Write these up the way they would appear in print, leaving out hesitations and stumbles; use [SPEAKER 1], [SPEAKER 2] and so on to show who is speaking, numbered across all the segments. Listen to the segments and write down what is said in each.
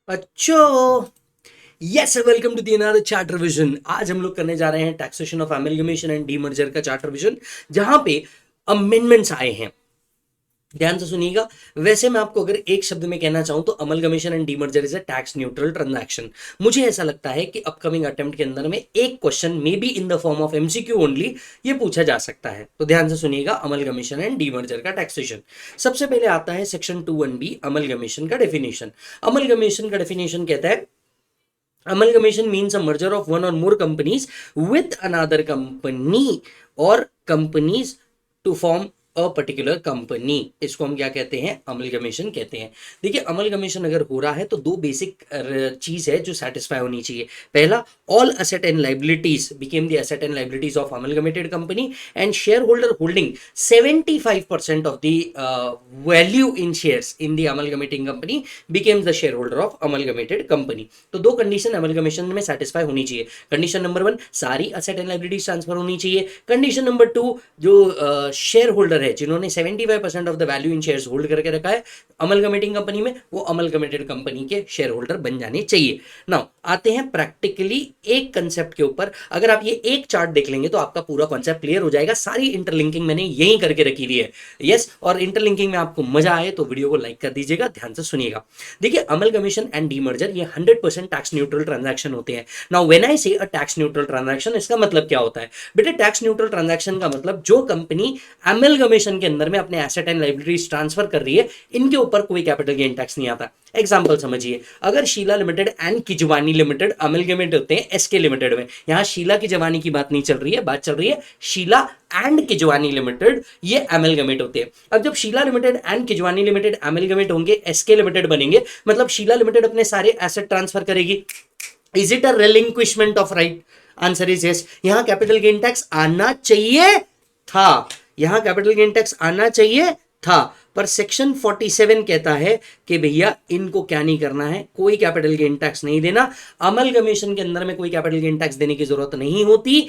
[SPEAKER 1] अच्छो yes welcome to the another chart revision. आज हम लोग करने जा रहे हैं taxation of amalgamation and demerger का चार्ट रिवीजन, जहां पे अमेंडमेंट्स आए हैं। ध्यान से सुनिएगा। वैसे मैं आपको अगर एक शब्द में कहना चाहूं तो amalgamation and demerger is a tax neutral transaction. मुझे ऐसा लगता है कि अपकमिंग अटेम्प्ट के अंदर में एक question may be in the form of MCQ only ये पूछा जा सकता है। तो ध्यान से सुनिएगा, अमलगमेशन एंड डीमर्जर का टैक्सेशन। सबसे पहले आता है सेक्शन 2(1)(b) अमलगमेशन का डेफिनेशन। अमलगमेशन का डेफिनेशन कहता है amalgamation means a merger of one or more companies with another company or companies to form a particular company. इसको हम क्या कहते हैं? अमलगमेशन कहते हैं। देखिए, अमलगमेशन अगर हो रहा है तो दो बेसिक चीज है जो सेटिस्फाई होनी चाहिए। पहला, all asset and liabilities became the asset and liabilities of amalgamated company and share holder holding 75% of the value in shares in the amalgamating company becomes the share holder of amalgamated company. तो दो condition amalgamation में satisfy होनी चाहिए। Condition number 1, सारी asset and liabilities transfer होनी चाहिए। Condition number 2, जो share holder है जिन्होंने 75% of the value in shares hold करके रखा है अमलगमेटिंग कंपनी में, वो अमलगमेटेड कंपनी के शेयर होल्डर बन जाने चाहिए। नाउ आते हैं प्रैक्टिकली एक कंसेप्ट के ऊपर। अगर आप ये एक चार्ट देख लेंगे तो आपका पूरा कॉन्सेप्ट क्लियर हो जाएगा। सारी इंटरलिंकिंग मैंने यही करके रखी हुई है। यस, और इंटरलिंकिंग में आपको मजा आए तो वीडियो को लाइक कर दीजिएगा। ध्यान से सुनिएगा। देखिए, अमलगमेशन एंड डीमर्जर ये 100% टैक्स न्यूट्रल ट्रांजैक्शन होते हैं। नाउ व्हेन आई से अ टैक्स न्यूट्रल ट्रांजैक्शन, इसका मतलब क्या होता है बेटे? टैक्स न्यूट्रल ट्रांजैक्शन का मतलब जो कंपनी अमलगमेशन के अंदर में अपने एसेट एंड लाइबिलिटीज ट्रांसफर कर रही है, इनके ऊपर कोई कैपिटल गेन टैक्स नहीं आता। एग्जांपल समझिए, अगर Sheela limited and Kijwani limited amalgamate होते हैं एसके लिमिटेड में, यहां शीला की जवानी की बात नहीं चल रही है, बात चल रही है शीला एंड किजवानी लिमिटेड, ये अमलगमेट होते हैं। अब जब Sheela limited and Kijwani limited amalgamate होंगे, एसके लिमिटेड बनेंगे, मतलब शीला लिमिटेड अपने सारे एसेट ट्रांसफर करेगी। Is it a relinquishment of right? Answer is yes. यहां कैपिटल गेन टैक्स आना चाहिए था, यहां कैपिटल गेन टैक्स आना चाहिए था, पर सेक्शन 47 कहता है कि भैया इनको क्या नहीं करना है, कोई कैपिटल गेन टैक्स नहीं देना। अमलगमेशन के अंदर में कोई कैपिटल गेन टैक्स देने की जरूरत नहीं होती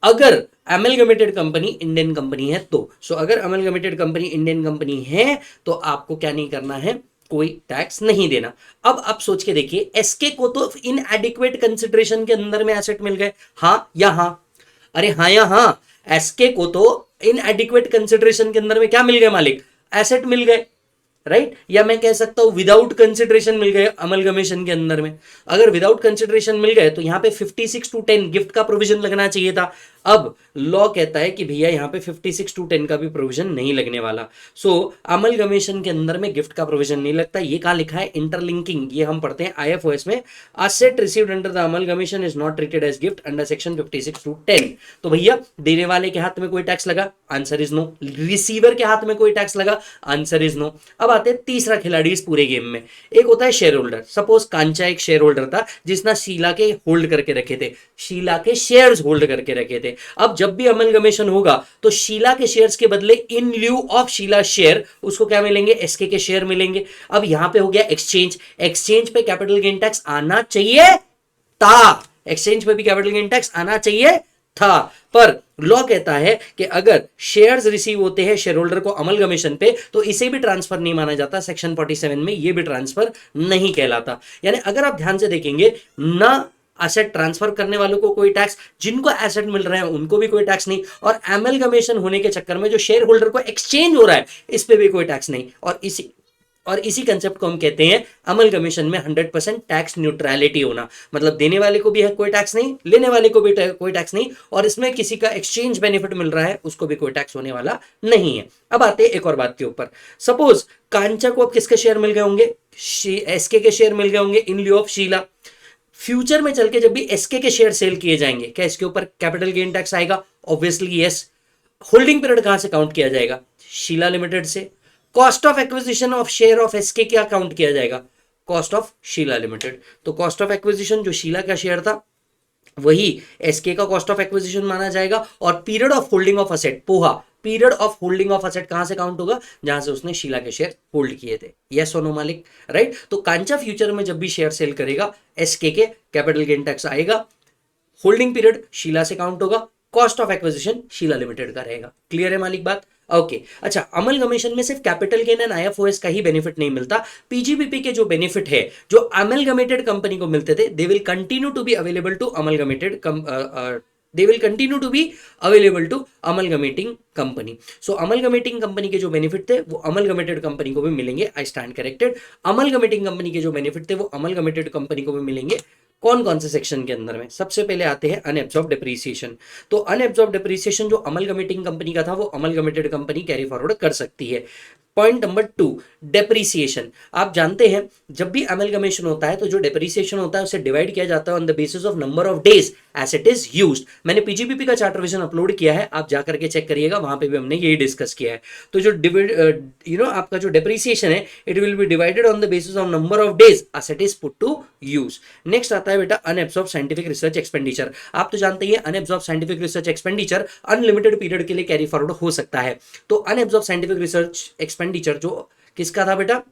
[SPEAKER 1] अगर अमलगमेटेड कंपनी इंडियन कंपनी है तो। सो अगर अमलगमेटेड कंपनी इंडियन कंपनी है तो आपको क्या नहीं करना है, कोई टैक्स नहीं देना। अब आप सोच के देखिए, एसके को तो इन एडिक्वेट कंसिडरेशन के अंदर में एसेट मिल गए, हाँ या हाँ? अरे हाँ या हाँ? एसके को तो इन एडिक्वेट कंसिडरेशन के अंदर में क्या मिल गए मालिक? एसेट मिल गए, राइट? या मैं कह सकता हूं विदाउट कंसिडरेशन मिल गए अमलगमेशन के अंदर में। अगर विदाउट कंसिडरेशन मिल गए तो यहां पे 56/10 गिफ्ट का प्रोविजन लगना चाहिए था। अब लॉ कहता है कि भैया यहां पे 56/10 का भी प्रोविजन नहीं लगने वाला। सो अमलगमेशन के अंदर में गिफ्ट का प्रोविजन नहीं लगता। ये कहां लिखा है? इंटरलिंकिंग। ये हम पढ़ते हैं आईएफओएस में, asset received under the amalgamation is not treated as gift under section 56/10। तो भैया देने वाले के हाथ में कोई टैक्स लगा? Answer is no. रिसीवर के हाथ में कोई टैक्स लगा? Answer is no. अब आते हैं तीसरा खिलाड़ी इस पूरे गेम में। एक होता है शेयर होल्डर। सपोज कांचा एक शेयर होल्डर था जिसने शीला के होल्ड करके रखे थे, शीला के शेयर्स होल्ड करके रखे थे। अब जब भी अमलगमेशन होगा तो शीला के शेयर्स के बदले इन ल्यू ऑफ शीला शेयर उसको क्या मिलेंगे? एसके के शेयर मिलेंगे। अब यहां पे हो गया एक्सचेंज। एक्सचेंज पे कैपिटल गेन टैक्स आना चाहिए था, एक्सचेंज पे भी कैपिटल गेन टैक्स आना चाहिए था, पर लॉ कहता है कि अगर शेयर्स रिसीव होते हैं शेयर होल्डर को अमलगमेशन पे तो इसे भी ट्रांसफर नहीं माना जाता। सेक्शन 47 में ये भी ट्रांसफर नहीं कहलाता। यानी अगर आप ध्यान से देखेंगे ना, एसेट ट्रांसफर करने वालों को कोई टैक्स, जिनको एसेट मिल रहे हैं उनको भी कोई टैक्स नहीं, और अमलगमेशन होने के चक्कर में जो शेयर होल्डर को एक्सचेंज हो रहा है इस पे भी कोई टैक्स नहीं। और इसी कंसेप्ट को हम कहते हैं अमलगमेशन में 100% टैक्स न्यूट्रलिटी होना। मतलब देने वाले को भी है कोई टैक्स नहीं, लेने वाले को भी कोई टैक्स नहीं, और इसमें किसी का एक्सचेंज बेनिफिट मिल रहा है उसको भी कोई टैक्स होने वाला नहीं है। अब आते हैं एक और बात के ऊपर। सपोज कांचा को अब किसके शेयर मिल गए होंगे? एसके के शेयर मिल गए होंगे इन लिeu ऑफ शीला। फ्यूचर में चल के जब भी एसके के शेयर सेल किए जाएंगे, क्या इसके ऊपर कैपिटल गेन टैक्स आएगा? Obviously yes. होल्डिंग पीरियड कहां से काउंट किया जाएगा? शीला लिमिटेड से। Cost of acquisition of share of SK क्या काउंट किया जाएगा? Cost of Sheela limited. तो कॉस्ट ऑफ एक्विजिशन जो शीला का शेयर था वही एसके का कॉस्ट ऑफ एक्विजिशन माना जाएगा। और period of holding of asset, poha, period of holding of asset कहां से काउंट होगा? जहां से उसने शीला के शेयर होल्ड किए थे। यस और नो मालिक? राइट। तो कांचा फ्यूचर में जब भी शेयर सेल करेगा एसके के कैपिटल गेन टैक्स आएगा, होल्डिंग पीरियड शीला से काउंट होगा, cost of acquisition Sheela limited का रहेगा। क्लियर है मालिक बात? ओके अच्छा, अमलगमेशन में सिर्फ कैपिटल गेन एंड आईएफओएस का ही बेनिफिट नहीं मिलता, पीजीबीपी के जो बेनिफिट है जो अमलगमेटेड कंपनी को मिलते थे, they will continue to be available to amalgamated they will continue to be available to amalgamating company. So amalgamating company के जो बेनिफिट थे वो अमलगमेटेड कंपनी को भी मिलेंगे। I stand corrected, amalgamating company के जो बेनिफिट थे वो अमलगमेटेड कंपनी को भी मिलेंगे। कौन कौन से सेक्शन के अंदर में? सबसे पहले आते हैं अनएब्सॉर्ब डिप्रीसिएशन। तो अनएब्सॉर्ब डिप्रीसिएशन जो अमलगमेटिंग कंपनी का था वो अमलगमेटेड कंपनी कैरी फॉरवर्ड कर सकती है। Point number 2, depreciation. आप जानते हैं जब भी अमलगमेशन होता है तो जो डेप्रीसिएशन होता है उसे डिवाइड किया जाता है on the basis of number of days asset is used. मैंने पीजीबीपी का चार्ट रिवीजन अपलोड किया है, आप जाकर के चेक करिएगा, वहां पे भी हमने यही डिस्कस किया है। तो जो आपका जो डेप्रीसिएशन है it will be divided on the basis of number of days asset is put to use. Next आता है बेटा अनएब्सॉर्ब साइंटिफिक रिसर्च एक्सपेंडिचर। आप तो जानते हैं unabsorb scientific research expenditure unlimited period के लिए कैरी फॉरवर्ड हो सकता है। तो अनएब्सॉर्ब साइंटिफिक रिसर्च एक्सपेंडिचर जो किसका था बेटा?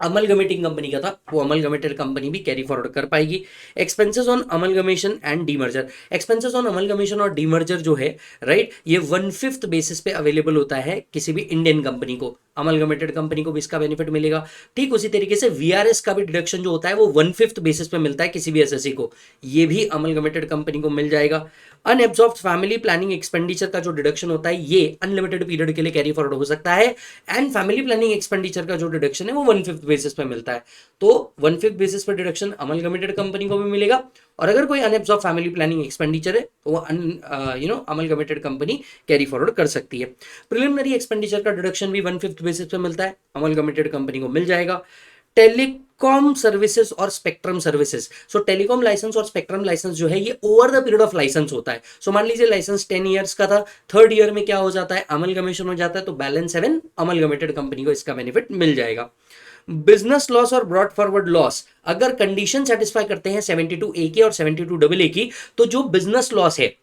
[SPEAKER 1] अमलगमेटिंग कंपनी का था, वो अमलगमेटेड कंपनी भी कैरी फॉरवर्ड कर पाएगी। Expenses on amalgamation and demerger. Expenses on amalgamation और डीमर्जर जो है राइट, ये 1/5 बेसिस पे अवेलेबल होता है किसी भी इंडियन कंपनी को। अमलगमेटेड कंपनी को भी इसका बेनिफिट मिलेगा। ठीक उसी तरीके से वीआरएस का भी डिडक्शन जो होता है वो 1/5 बेसिस पे मिलता है किसी भी एसएससी को, ये भी अमलगमेटेड कंपनी को मिल जाएगा। अनएब्सॉर्ब्ड फैमिली प्लानिंग एक्सपेंडिचर का जो डिडक्शन होता है ये अनलिमिटेड पीरियड के लिए कैरी फॉरवर्ड हो सकता है। एंड फैमिली प्लानिंग एक्सपेंडिचर का जो डिडक्शन है वो 1/5 बेसिस पे मिलता है। तो 1/5 बेसिस पे डिडक्शन अमलगमेटेड कंपनी को भी मिलेगा। और अगर कोई अनएब्सॉर्ब फैमिली प्लानिंग एक्सपेंडिचर है तो वो अमलगमेटेड कंपनी कैरी फॉरवर्ड कर सकती है। प्रिलिमिनरी एक्सपेंडिचर का डिडक्शन भी 1/5 बेसिस पे मिलता है, अमलगमेटेड कंपनी को मिल जाएगा। टेलीकॉम सर्विसेज और spectrum services. So telecom licence और स्पेक्ट्रम लाइसेंस जो है ये over the period of licence होता है। सो मान लीजिए लाइसेंस 10 ईयर्स का था, 3rd ईयर में क्या हो जाता है? अमलगमेशन हो जाता है, तो बैलेंस 7 अमलगमेटेड कंपनी को इसका बेनिफिट मिल जाएगा। बिजनेस लॉस और ब्रॉड फॉरवर्ड लॉस, अगर कंडीशन सेटिस्फाई करते हैं 72A की और 72AA की, तो जो बिजनेस लॉस है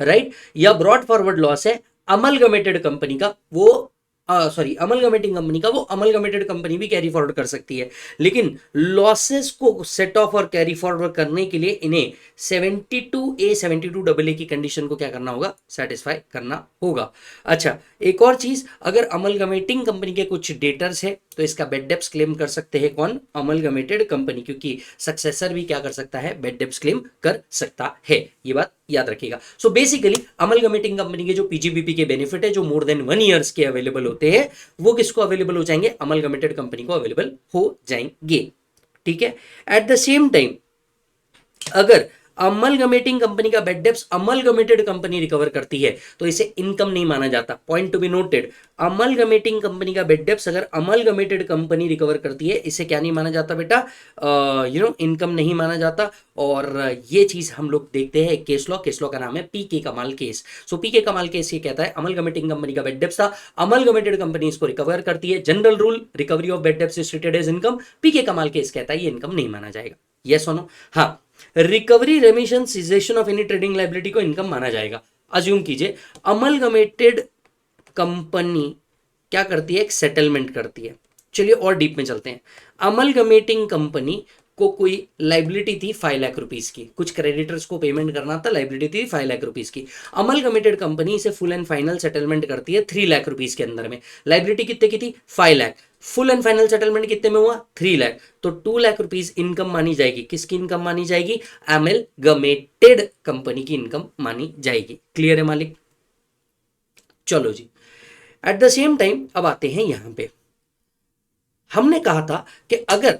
[SPEAKER 1] राइट या ब्रॉड फॉरवर्ड लॉस है अमलगमेटेड कंपनी का, वो अमलगमेटिंग कंपनी का, वो अमलगमेटेड कंपनी भी कैरी फॉरवर्ड कर सकती है। लेकिन लॉसेस को सेट ऑफ और कैरी फॉरवर्ड करने के लिए इन्हें 72A 72AA की कंडीशन को क्या करना होगा? सेटिस्फाई करना होगा। अच्छा, एक और चीज, अगर अमलगमेटिंग कंपनी के कुछ डेटर्स है तो इसका बेड डेप्स क्लेम कर सकते हैं कौन? अमलगमेटेड कंपनी, क्योंकि सक्सेसर भी क्या कर सकता है? बेड डेप्स क्लेम कर सकता है। ये बात याद रखिएगा। सो बेसिकली अमलगमेटिंग कंपनी के जो पीजीबीपी के बेनिफिट है जो मोर देन 1 ईयर्स के अवेलेबल होते हैं वो किसको अवेलेबल हो जाएंगे? अमलगमेटेड कंपनी को अवेलेबल हो जाएंगे। ठीक है। एट द सेम टाइम अगर अमलगमेटिंग कंपनी का bad debts amalgamated company recover करती है तो इसे इनकम नहीं माना जाता। Point to be noted, amalgamating company का बेड डेप्स अगर अमलगमेटेड कंपनी रिकवर करती है इसे क्या नहीं माना जाता बेटा? इनकम नहीं माना जाता। और ये चीज हम लोग देखते हैं केस लॉ का नाम है पीके कमाल केस। सो पीके कमाल केस ये कहता है अमलगमेटिंग कंपनी का बेड डेप्स था, अमलगमेटेड कंपनी इसको रिकवर करती है, general rule recovery of bad debts is treated as income. PK Kamal case कहता है ये इनकम नहीं माना जाएगा। यस और नो? हाँ, recovery रेमिशन cessation of any trading liability को इनकम माना जाएगा। अज्यूम कीजिए अमलगमेटेड कंपनी क्या करती है? एक सेटलमेंट करती है। चलिए और डीप में चलते हैं। अमलगमेटिंग कंपनी को कोई लाइबिलिटी थी 5 लाख रुपीस की, कुछ क्रेडिटर्स को पेमेंट करना था, लाइबिलिटी थी 5 लाख रुपीस की। अमलगमेटेड कंपनी इसे फुल एंड फाइनल सेटलमेंट करती है 3 लाख रुपीस के अंदर में। लाइबिलिटी कितने की थी? 5 lakh. Full and final settlement कितने में हुआ? 3 लाख। तो 2 लाख रुपीस इनकम मानी जाएगी। किसकी इनकम मानी जाएगी? अमलगमेटेड कंपनी की इनकम मानी जाएगी। क्लियर है मालिक? चलो जी, एट द सेम टाइम अब आते हैं यहां पे। हमने कहा था कि अगर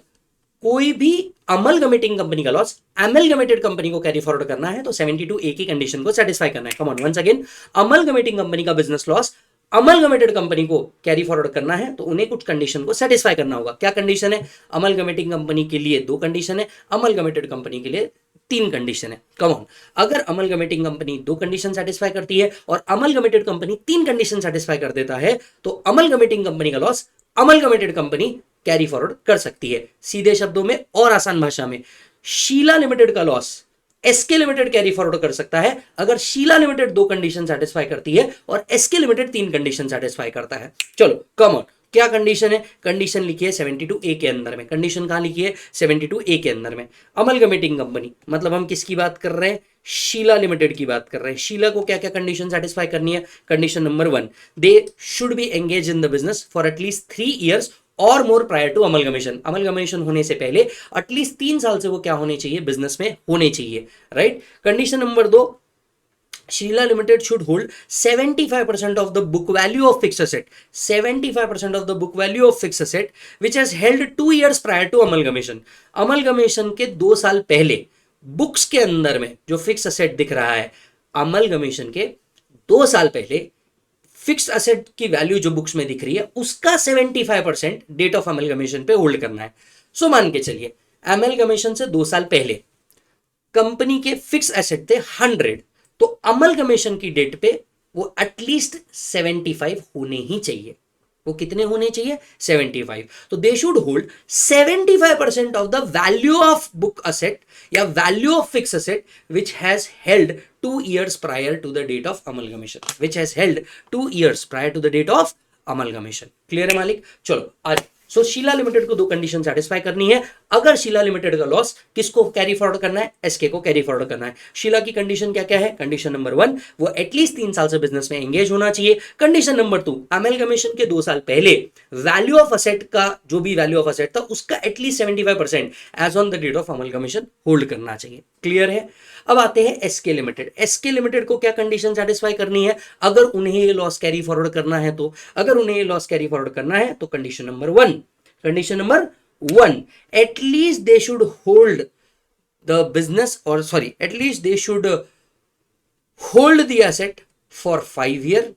[SPEAKER 1] कोई भी अमलगमेटिंग कंपनी का लॉस अमलगमेटेड कंपनी को कैरी फॉरवर्ड करना है तो 72A की कंडीशन को सेटिस्फाई करना है। Come on, once again, amalgamating company का बिजनेस लॉस अमलगमेटेड कंपनी को कैरी फॉरवर्ड करना है तो उन्हें कुछ कंडीशन को सेटिस्फाई करना होगा। क्या कंडीशन है? अमलगमेटिंग कंपनी के लिए 2 कंडीशन है, अमलगमेटेड कंपनी के लिए 3 कंडीशन है। कम ऑन, अगर अमलगमेटिंग कंपनी 2 कंडीशन सेटिस्फाई करती है और अमलगमेटेड कंपनी 3 कंडीशन सेटिस्फाई कर देता है तो अमलगमेटिंग कंपनी का loss amalgamated company carry forward कर सकती है। सीधे शब्दों में और आसान भाषा में, शीला लिमिटेड का loss SK limited carry forward कर सकता है अगर शीला लिमिटेड 2 कंडीशन सेटिस्फाई करती है और एसके लिमिटेड 3 कंडीशन सेटिस्फाई करता है। चलो कम ऑन, क्या कंडीशन है? कंडीशन लिखी है 72A के अंदर में। कंडीशन कहां लिखी है? 72A के अंदर में। अमलगमेटिंग कंपनी मतलब हम किसकी बात कर रहे हैं? शीला लिमिटेड की बात कर रहे हैं। शीला को क्या क्या कंडीशन सेटिस्फाई करनी है? Condition number 1, they should be engage in the business for at least 3 years और मोर प्रायर टू अमलगमेशन। अमलगमेशन होने से पहले एटलीस्ट 3 साल से वो क्या होने चाहिए? बिजनेस में होने चाहिए, right. Condition number 2, Sheela Limited should hold 75% of the book value of fixed asset, 75% of the book value of fixed asset which has held 2 years prior to amalgamation. amalgamation के 2 साल पहले बुक्स के अंदर में जो फिक्स असेट दिख रहा है, अमलगमेशन के 2 साल पहले फिक्स्ड असेट की वैल्यू जो बुक्स में दिख रही है उसका 75% डेट ऑफ अमलगमेशन पे होल्ड करना है। सो मान के चलिए अमलगमेशन से 2 साल पहले कंपनी के फिक्स एसेट थे 100, तो अमलगमेशन की डेट पे वो एटलीस्ट 75 होने ही चाहिए। वो कितने होने चाहिए? 75। तो they should hold 75% of the value of book asset या value of fix asset which has held 2 years prior to the date of amalgamation, which has held 2 years prior to the date of amalgamation. Clear है मालिक? चलो आज सो Sheila limited को 2 condition satisfy करनी है। अगर Sheela limited का लॉस किसको कैरी फॉरवर्ड करना है? एसके को कैरी फॉरवर्ड करना है। शीला की कंडीशन क्या क्या है? कंडीशन नंबर 1, वो एटलीस्ट 3 साल से बिजनेस में एंगेज होना चाहिए। कंडीशन नंबर 2, अमलगमेशन के 2 साल पहले वैल्यू ऑफ असेट का जो भी वैल्यू ऑफ असेट था उसका at least 75% as on the date of amalgamation hold करना चाहिए। क्लियर है? अब आते हैं एसके लिमिटेड। एसके लिमिटेड को क्या कंडीशन सेटिस्फाई करनी है अगर उन्हें ये लॉस कैरी फॉरवर्ड करना है? तो अगर उन्हें ये लॉस कैरी फॉरवर्ड करना है तो condition number 1, condition number 1, at least they should hold the business और sorry at least they should hold the asset for 5 year.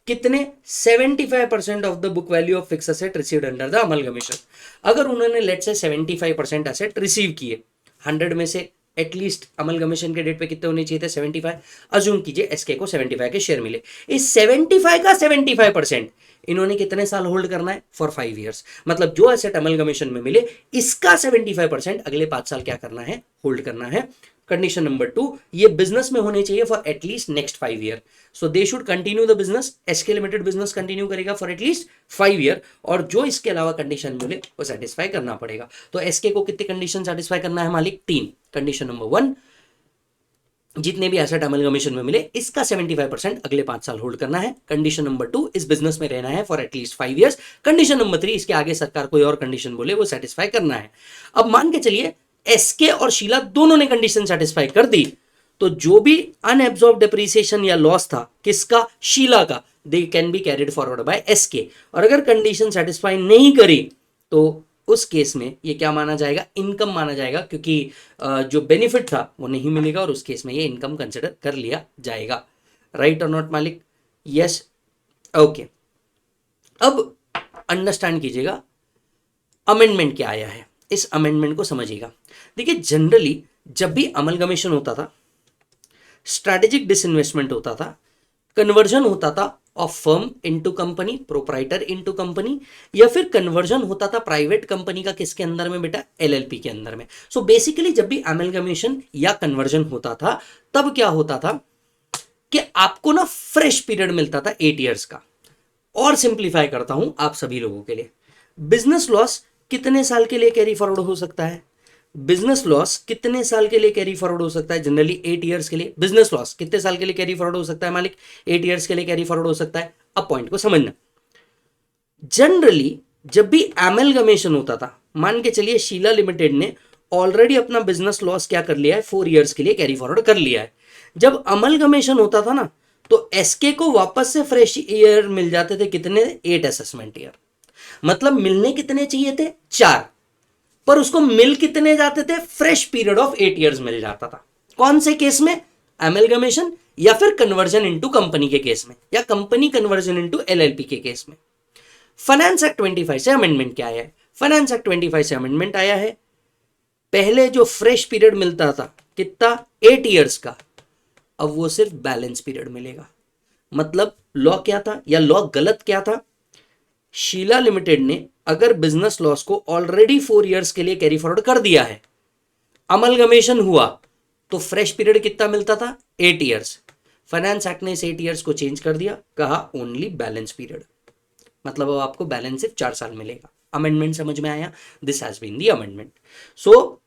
[SPEAKER 1] कितने? 75% of the book value of fix asset received under the amalgamation. अगर उन्होंने late से 75% asset receive किए 100 में से, at least amalgamation के date पे कितने होने चाहिए थे? 75। अज्यूम कीजिए एसके को 75 के शेयर मिले। इस 75 का 75% इन्होंने कितने साल होल्ड करना है? For 5 years. मतलब जो एसेट अमलगमेशन में मिले इसका 75% अगले 5 साल क्या करना है? होल्ड करना है। कंडीशन नंबर 2, ये बिजनेस में होने चाहिए for at least next 5 year. So they should continue the business. SK limited business continue करेगा फॉर एटलीस्ट 5 ईयर और जो इसके अलावा कंडीशन मिले वो सेटिस्फाई करना पड़ेगा। तो एसके को कितनी कंडीशन सेटिस्फाई करना है मालिक? 3। कंडीशन नंबर 1, जितने भी एसेट अमलगमेशन में मिले इसका 75% अगले 5 साल होल्ड करना है। कंडीशन नंबर 2, इस बिजनेस में रहना है for at least 5 years. Condition number 3, इसके आगे सरकार कोई और कंडीशन बोले वो सेटिस्फाई करना है। अब मान के चलिए एसके और शीला दोनों ने कंडीशन सेटिस्फाई कर दी, तो जो भी अनएब्सॉर्ब डेप्रिसिएशन या लॉस था किसका? शीला का, they can be carried forward by SK. और अगर कंडीशन सेटिस्फाई नहीं करी तो उस केस में ये क्या माना जाएगा? इनकम माना जाएगा, क्योंकि जो बेनिफिट था वो नहीं मिलेगा और उस केस में ये इनकम कंसिडर कर लिया जाएगा। राइट और नॉट मालिक? Yes, okay. अब अंडरस्टैंड कीजिएगा अमेंडमेंट क्या आया है, इस अमेंडमेंट को समझिएगा। देखिए जनरली जब भी अमलगमेशन होता था, स्ट्रैटेजिक डिसइन्वेस्टमेंट होता था, कन्वर्जन होता था of firm into company, proprietor into company, या फिर कन्वर्जन होता था प्राइवेट कंपनी का किसके अंदर में बेटा? एलएलपी के अंदर में। सो बेसिकली जब भी अमलगमेशन या कन्वर्जन होता था तब क्या होता था कि आपको ना फ्रेश पीरियड मिलता था 8 ईयर्स का। और सिंप्लीफाई करता हूं आप सभी लोगों के लिए, बिजनेस लॉस कितने साल के लिए कैरी फॉरवर्ड हो सकता है? बिजनेस लॉस कितने साल के लिए कैरी फॉरवर्ड हो सकता है? जनरली 8 ईयर्स के लिए। बिजनेस लॉस कितने साल के लिए कैरी फॉरवर्ड हो सकता है मालिक? 8 ईयर्स के लिए कैरी फॉरवर्ड हो सकता है। अब पॉइंट को समझना, जनरली जब भी अमलगमेशन होता था, मान के चलिए शीला लिमिटेड ने ऑलरेडी अपना बिजनेस लॉस क्या कर लिया है? 4 ईयर्स के लिए कैरी फॉरवर्ड कर लिया है। जब अमलगमेशन होता था ना तो एसके को वापस से फ्रेश ईयर मिल जाते थे कितने? 8 असेसमेंट ईयर। मतलब मिलने कितने चाहिए थे? 4, पर उसको मिल कितने जाते थे? फ्रेश पीरियड ऑफ 8 ईयर्स मिल जाता था। कौन से केस में? अमलगमेशन या फिर कन्वर्जन इनटू कंपनी के केस में, या कंपनी कन्वर्जन इनटू एलएलपी के केस में। फाइनेंस एक्ट 25 से अमेंडमेंट क्या आया है? फाइनेंस एक्ट 25 से अमेंडमेंट आया है, पहले जो फ्रेश पीरियड मिलता था कितना? 8 ईयर्स का, अब वो सिर्फ बैलेंस पीरियड मिलेगा। मतलब लॉ क्या था या लॉ गलत क्या था? शीला लिमिटेड ने अगर बिजनेस लॉस को ऑलरेडी 4 ईयर्स के लिए कैरी फॉरवर्ड कर दिया है, अमलगमेशन हुआ तो फ्रेश पीरियड कितना मिलता था? 8 ईयर्स। फाइनेंस एक्ट ने इस 8 ईयर्स को चेंज कर दिया, कहा ओनली बैलेंस पीरियड। मतलब अब आपको बैलेंस सिर्फ 4 साल मिलेगा। अमेंडमेंट समझ में आया? This has been the amendment. So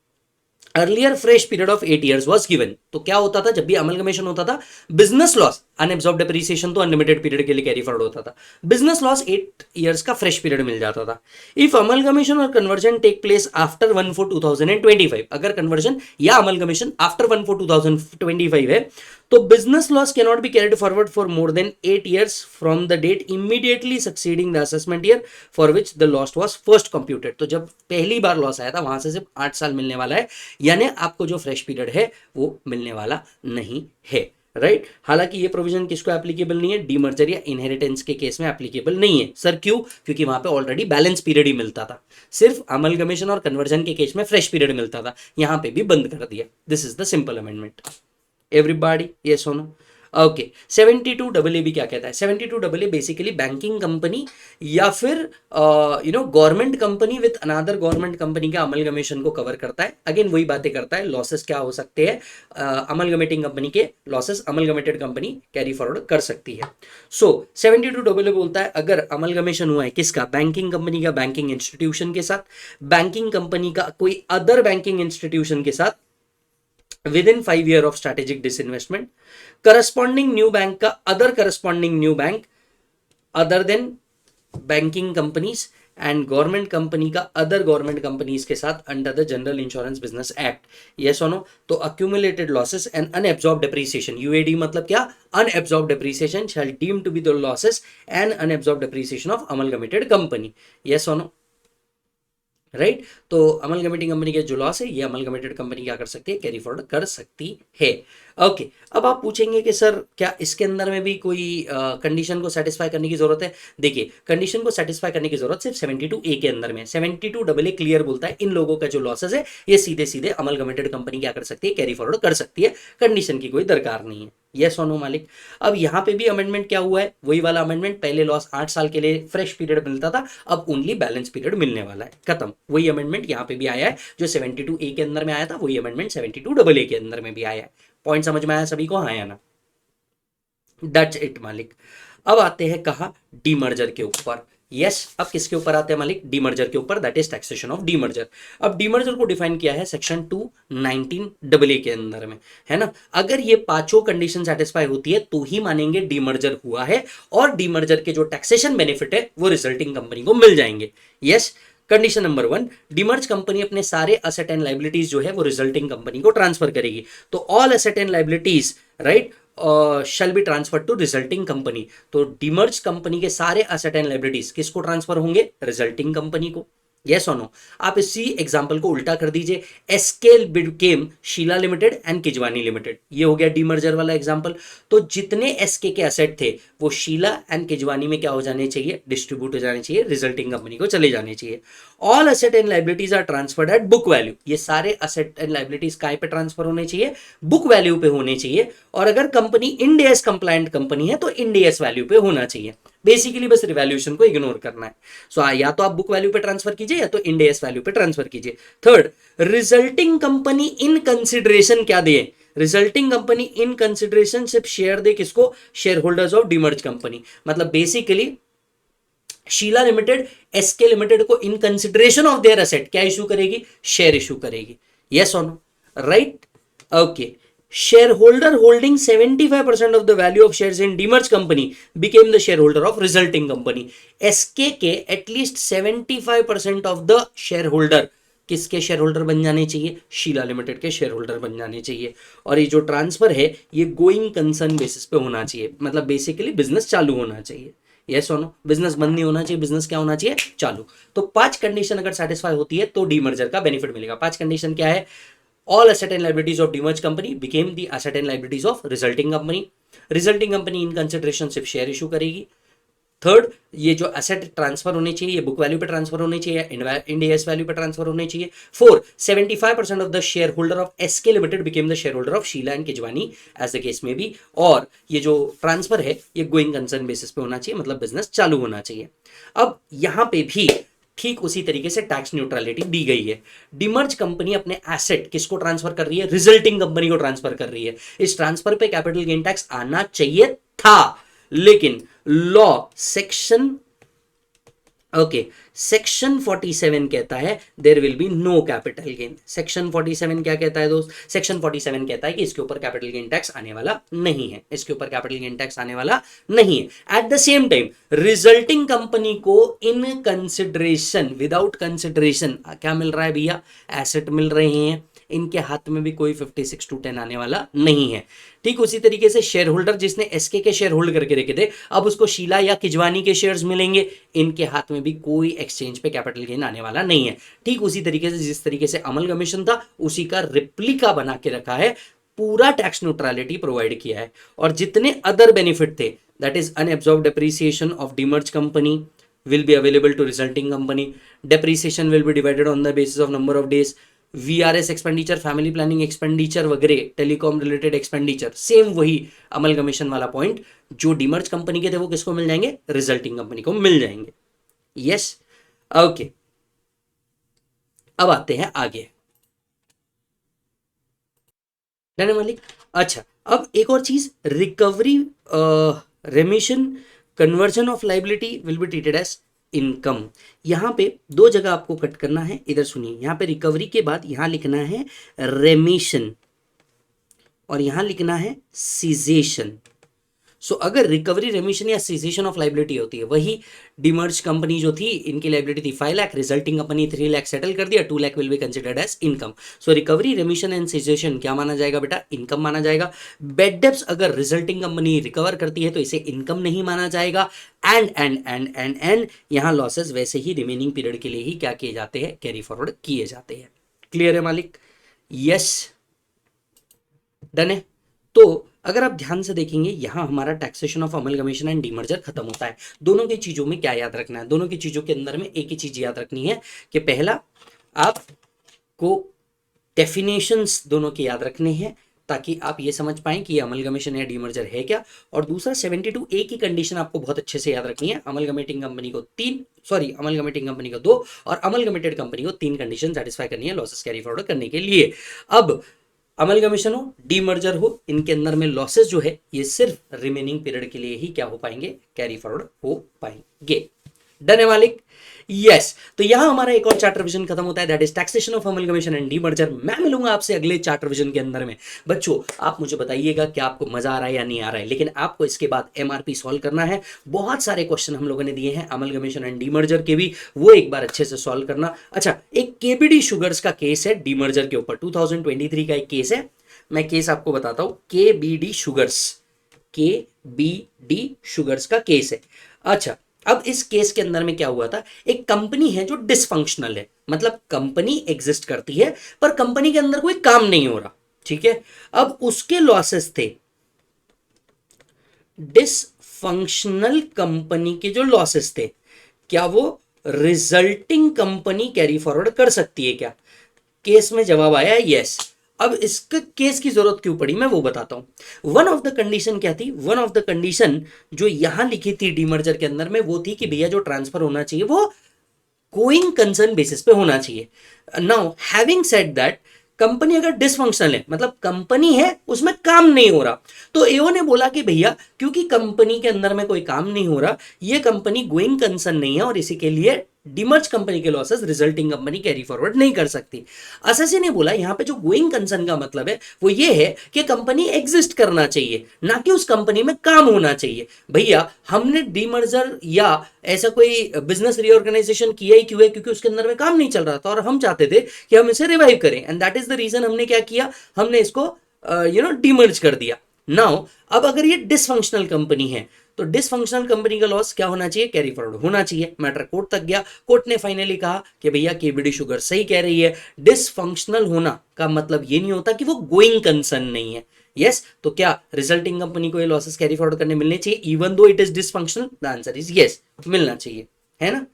[SPEAKER 1] earlier fresh period of 8 years was given। तो क्या होता था जब भी अमलगमेशन होता था, बिजनेस लॉस, अनएब्सॉर्ब्ड डेप्रिसिएशन तो अनलिमिटेड पीरियड के लिए कैरी फॉरवर्ड होता था, बिजनेस लॉस 8 years का फ्रेश पीरियड मिल जाता था। इफ अमलगमेशन और कन्वर्जन टेक प्लेस आफ्टर 1/4/2025, अगर कन्वर्जन या अमलगमेशन आफ्टर 1/4/2025 है, तो business loss can not be carried forward for more than 8 years from the date immediately succeeding the assessment year for which the loss was first computed. तो जब पहली बार loss आया था वहां से सिर्फ 8 साल मिलने वाला है, यानी आपको जो फ्रेश पीरियड है वो मिलने वाला नहीं है, राइट। हालांकि ये प्रोविजन किसको एप्लीकेबल नहीं है? डीमर्जर या इनहेरिटेंस के केस में एप्लीकेबल नहीं है। सर क्यों? क्योंकि वहां पे ऑलरेडी बैलेंस पीरियड ही मिलता था, सिर्फ अमलगमेशन और कन्वर्जन के केस में फ्रेश पीरियड मिलता था, यहां पे भी बंद कर दिया। This is the simple amendment. Everybody yes और नो? ओके। 72AA भी क्या कहता है? 72AA बेसिकली बैंकिंग कंपनी या फिर government company with another government company के अमलगमेशन को कवर करता है। अगेन वही बातें करता है, लॉसेस क्या हो सकते हैं, अमलगमेटिंग कंपनी के losses amalgamated company carry forward कर सकती है। सो 72AA बोलता है अगर अमलगमेशन हुआ है किसका? बैंकिंग कंपनी का बैंकिंग इंस्टीट्यूशन के साथ, बैंकिंग कंपनी का कोई अदर बैंकिंग इंस्टीट्यूशन के साथ within 5 years of strategic disinvestment, corresponding new bank का other corresponding new bank other than banking companies and government company का other government companies के साथ under the General Insurance Business Act, yes or no? तो accumulated losses and unabsorbed depreciation, UAD मतलब क्या? Unabsorbed depreciation shall deemed to be the losses and unabsorbed depreciation of amalgamated company, yes or no? Right तो amalgamating company के जो loss है ये amalgamated company क्या कर सकती है? कैरी फॉरवर्ड कर सकती है। ओके। अब आप पूछेंगे कि सर क्या इसके अंदर में भी कोई कंडीशन को सेटिस्फाई करने की जरूरत है? देखिए कंडीशन को सेटिस्फाई करने की जरूरत सिर्फ 72A के अंदर में। 72AA क्लियर बोलता है इन लोगों का जो लॉसेस है ये सीधे सीधे अमलगमेटेड कंपनी क्या कर सकती है? कैरी फॉरवर्ड कर सकती है, कंडीशन की कोई दरकार नहीं है। यस और नो मालिक? अब यहां पे भी अमेंडमेंट क्या हुआ है? वही वाला अमेंडमेंट, पहले लॉस 8 साल के लिए फ्रेश पीरियड मिलता था, अब ओनली बैलेंस पीरियड मिलने वाला है, खत्म। वही अमेंडमेंट यहां पे भी आया है, जो 72A के अंदर में आया था वही अमेंडमेंट 72AA के अंदर में भी आया है। पॉइंट समझ में आया सभी को? हाँ या ना? दैट्स इट मालिक। अब आते हैं कहा? डीमर्जर के ऊपर। यस अब किसके ऊपर आते हैं मालिक? डीमर्जर के ऊपर, that is taxation of demerger. अब डीमर्जर को डिफाइन किया है सेक्शन 219AA के अंदर में, है ना। अगर ये पांचों कंडीशन सेटिस्फाई होती है तो ही मानेंगे डीमर्जर हुआ है और डीमर्जर के जो टैक्सेशन बेनिफिट है वो रिजल्टिंग कंपनी को मिल जाएंगे। Yes condition number 1, demerge company अपने सारे असेट एंड लाइबिलिटीज जो है वो रिजल्टिंग कंपनी को ट्रांसफर करेगी। तो all asset and liabilities right shall be transfer to resulting company. तो डीमर्ज कंपनी के सारे असेट एंड लाइबिलिटीज किसको ट्रांसफर होंगे? रिजल्टिंग कंपनी को। यस और नो? आप इसी एग्जांपल को उल्टा कर दीजिए, SK became Sheela limited and Kijwani limited, ये हो गया डीमर्जर वाला एग्जांपल। तो जितने एसके के असेट थे वो शीला एंड किजवानी में क्या हो जाने चाहिए? डिस्ट्रीब्यूट हो जाने चाहिए, रिजल्टिंग कंपनी को चले जाने चाहिए। All asset and liabilities are transferred at book value, ये सारे असेट एंड लाइबिलिटीज काय पे ट्रांसफर होने चाहिए? बुक वैल्यू पे होने चाहिए। और अगर कंपनी इंड-एस कंप्लायंट कंपनी है तो इंड-एस वैल्यू पे होना चाहिए। बेसिकली बस रिवैल्यूएशन को इग्नोर करना है। सो या तो आप बुक वैल्यू पे ट्रांसफर कीजिए या तो इंड-एस वैल्यू पे ट्रांसफर कीजिए। Third, resulting company in consideration क्या दे? रिजल्टिंग कंपनी इन कंसिडरेशन सिर्फ शेयर दे किसको? Share holders of demerge company. मतलब basically Sheela limited SK limited को in consideration of their asset क्या इशू करेगी? शेयर इशू करेगी। यस और no? Right okay. shareholder holding 75% of the value of shares in demerged company became the shareholder of resulting company। SK के at least 75% of the shareholder किसके share holder बन जाने चाहिए? Sheila limited के share holder बन जाने चाहिए। और ये जो ट्रांसफर है ये गोइंग कंसर्न बेसिस पे होना चाहिए, मतलब बेसिकली बिजनेस चालू होना चाहिए। यस और नो? बिजनेस बंद नहीं होना चाहिए, बिजनेस क्या होना चाहिए? चालू। तो 5 कंडीशन अगर सेटिस्फाई होती है तो डीमर्जर का बेनिफिट मिलेगा। 5 कंडीशन क्या है? All asset and liabilities of demerged company became the asset and liabilities of resulting company। resulting company in consideration सिर्फ शेयर इशू करेगी। थर्ड, ये जो एसेट ट्रांसफर होने चाहिए ये बुक वैल्यू पे ट्रांसफर होने चाहिए, इंड-एस वैल्यू पे ट्रांसफर होने चाहिए। 4, 75% of the share holder of SK limited became the share holder of Sheela and Kijwani as the case में बी। और ये जो ट्रांसफर है ये गोइंग कंसर्न बेसिस पे होना चाहिए, मतलब बिजनेस चालू होना चाहिए। अब यहां पे भी ठीक उसी तरीके से टैक्स न्यूट्रलिटी दी गई है। डिमर्ज कंपनी अपने एसेट किसको ट्रांसफर कर रही है? रिजल्टिंग कंपनी को ट्रांसफर कर रही है। इस ट्रांसफर पे कैपिटल गेन टैक्स आना चाहिए था, लेकिन लॉ सेक्शन ओके, सेक्शन 47 कहता है there will be no capital gain. Section 47 क्या कहता है दोस्त? सेक्शन 47 कहता है कि इसके ऊपर कैपिटल गेन टैक्स आने वाला नहीं है, इसके ऊपर कैपिटल गेन टैक्स आने वाला नहीं है। At the same time resulting company को इन कंसिडरेशन, विदाउट कंसिडरेशन क्या मिल रहा है भैया? एसेट मिल रहे हैं, इनके हाथ में भी कोई 56/10 आने वाला नहीं है। ठीक उसी तरीके से शेयर होल्डर जिसने एसके के शेयर होल्ड करके रखे थे, अब उसको शीला या किजवानी के शेयर्स मिलेंगे, इनके हाथ में भी कोई एक्सचेंज पे कैपिटल गेन आने वाला नहीं है। ठीक उसी तरीके से जिस तरीके से अमलगमेशन था उसी का रिप्लिका बना के रखा है, पूरा टैक्स न्यूट्रलिटी प्रोवाइड किया है। और जितने अदर बेनिफिट थे, that is unabsorbed depreciation of demerge company will be available to resulting company. Depreciation will be divided on the basis of number of days. VRS expenditure, family planning expenditure वगैरह, telecom related expenditure, same वही amalgamation वाला point, जो demerge company के थे वो किसको मिल जाएंगे? Resulting company को मिल जाएंगे। Yes, okay. अब आते हैं आगे, मालिक। अच्छा, अब एक और चीज, recovery remission conversion of liability will be treated as income. यहां पे दो जगह आपको कट करना है, इधर सुनिए। यहां पे रिकवरी के बाद यहां लिखना है रेमिशन और यहां लिखना है सीजेशन। सो अगर रिकवरी, रेमिशन या सीजेशन ऑफ लाइबिलिटी होती है, वही डिमर्ज कंपनी जो थी इनकी लाइबिलिटी थी 5 lakh, resulting company 3 lakh settle कर दिया, 2 lakh will be considered as income. So recovery, remission and cessation क्या माना जाएगा बेटा? इनकम माना जाएगा। बेड डेब्ट्स अगर रिजल्टिंग कंपनी रिकवर करती है तो इसे इनकम नहीं माना जाएगा। एंड यहां लॉसेस वैसे ही रिमेनिंग पीरियड के लिए ही क्या किए जाते हैं? कैरी फॉरवर्ड किए जाते हैं। क्लियर है मालिक? यस, डन है। तो अगर आप ध्यान से देखेंगे, यहां हमारा taxation of amalgamation and demerger खत्म होता है। दोनों की चीजों में क्या याद रखना है? दोनों की चीजों के अंदर में एक ही चीज याद रखनी है कि पहला आपको डेफिनेशंस दोनों के याद रखने हैं ताकि आप ये समझ पाएं कि ये अमलगमेशन या डीमर्जर है क्या। और दूसरा 72A की कंडीशन आपको बहुत अच्छे से याद रखनी है। अमलगमेटिंग कंपनी को 2 और अमलगमेटेड कंपनी को 3 कंडीशन सेटिस्फाई करनी है लॉसेस कैरी फॉरवर्ड करने के लिए। अब अमलगमेशन हो, डीमर्जर हो, इनके अंदर में लॉसेस जो है ये सिर्फ रिमेनिंग पीरियड के लिए ही क्या हो पाएंगे? कैरी फॉरवर्ड हो पाएंगे। डन है मालिक? यस। तो यहां हमारा एक और चार्टर विजन खत्म होता है, that is taxation of amalgamation and demerger. मैं मिलूंगा आपसे अगले चार्टर विजन के अंदर में। बच्चों आप मुझे बताइएगा कि आपको मजा आ रहा है या नहीं आ रहा है, लेकिन आपको इसके बाद एमआरपी सॉल्व करना है। बहुत सारे क्वेश्चन हम लोगों ने दिए हैं अमलगमेशन एंड डीमर्जर के भी, वो एक बार अच्छे से सॉल्व करना। अच्छा, एक केबीडी शुगर्स का केस है डीमर्जर के ऊपर, 2023 का एक केस है। मैं केस आपको बताता हूं, केबीडी शुगर्स का केस है। अच्छा, अब इस केस के अंदर में क्या हुआ था? एक कंपनी है जो डिसफंक्शनल है, मतलब कंपनी एग्जिस्ट करती है पर कंपनी के अंदर कोई काम नहीं हो रहा। ठीक है, अब उसके लॉसेस थे, डिसफंक्शनल कंपनी के जो लॉसेस थे, क्या वो रिजल्टिंग कंपनी कैरी फॉरवर्ड कर सकती है क्या? केस में जवाब आया यस। अब इसके केस की जरूरत क्यों पड़ी मैं वो बताता हूं। वन ऑफ द कंडीशन क्या थी? वन ऑफ द कंडीशन जो यहां लिखी थी डीमर्जर के अंदर में, वो थी कि भैया जो ट्रांसफर होना चाहिए वो गोइंग कंसर्न बेसिस पे होना चाहिए। Now having said that, company अगर डिसफंक्शनल है, मतलब कंपनी है उसमें काम नहीं हो रहा, तो एओ ने बोला कि भैया क्योंकि कंपनी के अंदर में कोई काम नहीं हो रहा, ये कंपनी गोइंग कंसर्न नहीं है और इसी के लिए डिमर्ज कंपनी के losses resulting company carry forward नहीं कर सकती। एसएससी ने बोला यहां पे जो गोइंग कंसर्न का मतलब है वो ये है कि कंपनी एग्जिस्ट करना चाहिए, ना कि उस कंपनी में काम होना चाहिए। भैया हमने डीमर्जर या ऐसा कोई बिजनेस रीऑर्गेनाइजेशन किया ही क्यों है? क्योंकि उसके अंदर में काम नहीं चल रहा था और हम चाहते थे कि हम इसे रिवाइव करें, and that is the reason हमने क्या किया, हमने इसको डीमर्ज कर दिया। नाउ अब अगर ये डिसफंक्शनल कंपनी है तो डिसफंक्शनल कंपनी का लॉस क्या होना चाहिए? कैरी फॉरवर्ड होना चाहिए। मैटर कोर्ट तक गया, कोर्ट ने फाइनली कहा कि भैया केबीडी शुगर सही कह रही है, डिसफंक्शनल होना का मतलब ये नहीं होता कि वो गोइंग कंसर्न नहीं है। यस, तो क्या रिजल्टिंग कंपनी को ये लॉसेस कैरी फॉरवर्ड करने मिलने चाहिए even though it is dysfunctional? The answer is yes, मिलना चाहिए, है ना?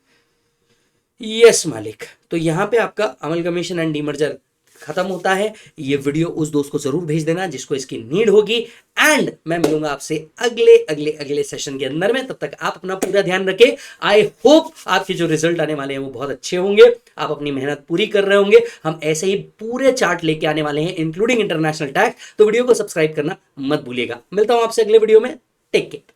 [SPEAKER 1] यस मालिक। तो यहां पे आपका अमलगमेशन एंड डीमर्जर खत्म होता है। ये वीडियो उस दोस्त को जरूर भेज देना जिसको इसकी नीड होगी, एंड मैं मिलूंगा आपसे अगले अगले अगले सेशन के अंदर में। तब तक आप अपना पूरा ध्यान रखें। आई होप आपके जो रिजल्ट आने वाले हैं वो बहुत अच्छे होंगे, आप अपनी मेहनत पूरी कर रहे होंगे। हम ऐसे ही पूरे चार्ट लेके आने वाले हैं इंक्लूडिंग इंटरनेशनल टैक्स, तो वीडियो को सब्सक्राइब करना मत भूलिएगा। मिलता हूं आपसे अगले वीडियो में, टेक केयर।